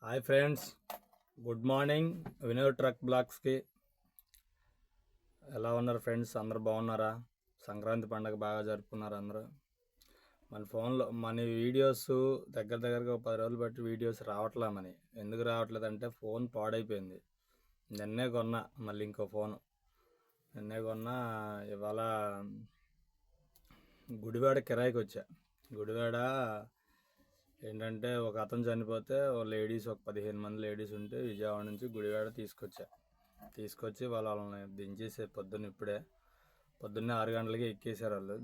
Hi friends, good morning. Vinod truck బ్లాగ్స్కి ఎలా ఉన్నారు ఫ్రెండ్స్? అందరు బాగున్నారా? సంక్రాంతి పండుగ బాగా జరుపుకున్నారు అందరూ? మన ఫోన్లో మన వీడియోస్ దగ్గరగా 10 రోజులు బట్టి వీడియోస్ రావట్లే. ఎందుకు రావట్లేదంటే ఫోన్ పాడైపోయింది. నిన్నే కొన్నా, మళ్ళీ ఇంకో ఫోను నిన్నే కొన్నా. ఇవాళ గుడివాడ కిరాయికి వచ్చా. గుడివాడ ఏంటంటే ఒక అతను చనిపోతే లేడీస్ ఒక 15 మంది లేడీస్ ఉంటే విజయవాడ నుంచి గుడివాడ తీసుకొచ్చి వాళ్ళని దించేసే పొద్దున్నే 6 గంటలకి ఎక్కేసారు వాళ్ళు.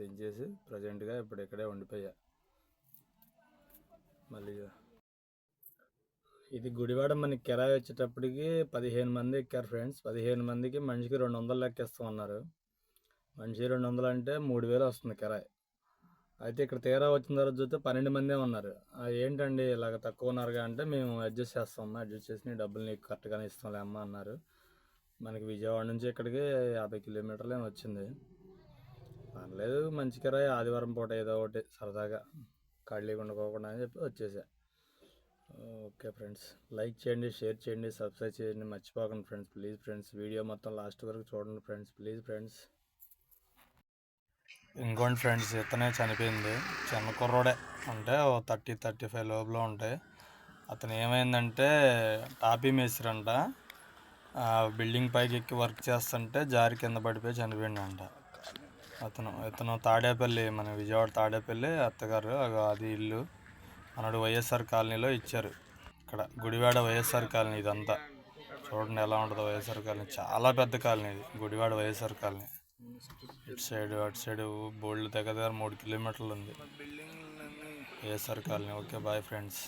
దించేసి ప్రజెంట్గా ఇప్పుడు ఇక్కడే ఉండిపోయా. మళ్ళీ ఇది గుడివాడ మనకి కిరాయి వచ్చేటప్పటికి 15 మంది ఎక్కారు ఫ్రెండ్స్. 15 మందికి మనిషికి 200 లెక్కిస్తామన్నారు. మనిషి 200 అంటే 3000 వస్తుంది కిరాయి. అయితే ఇక్కడ తీరా వచ్చిన తర్వాత చూస్తే 12 మందే ఉన్నారు. ఏంటండి ఇలాగ తక్కువ ఉన్నారుగా అంటే, మేము అడ్జస్ట్ చేసి నీ డబ్బులు నీకు కరెక్ట్గానే ఇస్తాంలే అమ్మ అన్నారు. మనకి విజయవాడ నుంచి ఇక్కడికి 50 కిలోమీటర్లు ఏమి వచ్చింది. పర్లేదు, మంచి కిరాయి. ఆదివారం పూట ఏదో ఒకటి సరదాగా ఖాళీగా ఉండకోకుండా అని చెప్పి వచ్చేసా. ఓకే ఫ్రెండ్స్, లైక్ చేయండి, షేర్ చేయండి, సబ్స్క్రైబ్ చేయండి, మర్చిపోకండి ఫ్రెండ్స్. ప్లీజ్ ఫ్రెండ్స్, వీడియో మొత్తం లాస్ట్ వరకు చూడండి ఫ్రెండ్స్. Please friends. ఇంకోటి ఫ్రెండ్స్, ఇతనే చనిపోయింది. చిన్న కుర్రోడే, అంటే 30-35 లోపల ఉంటాయి. అతను ఏమైందంటే టాపీ మేస్త్రంట. బిల్డింగ్ పైకి ఎక్కి వర్క్ చేస్తుంటే జారి కింద పడిపోయి చనిపోయిందంట. ఇతను తాడేపల్లి, మన విజయవాడ తాడేపల్లి అత్తగారు అది ఇల్లు. అన్నాడు వైఎస్ఆర్ కాలనీలో ఇచ్చారు. ఇక్కడ గుడివాడ వైఎస్ఆర్ కాలనీ. ఇదంతా చూడండి ఎలా ఉంటుందో వైఎస్ఆర్ కాలనీ. చాలా పెద్ద కాలనీ ఇది, గుడివాడ వైఎస్ఆర్ కాలనీ. అటు సైడ్ బోల్డ్ దగ్గర 3 కిలోమీటర్లు ఉంది YSR colony. Okay, bye friends.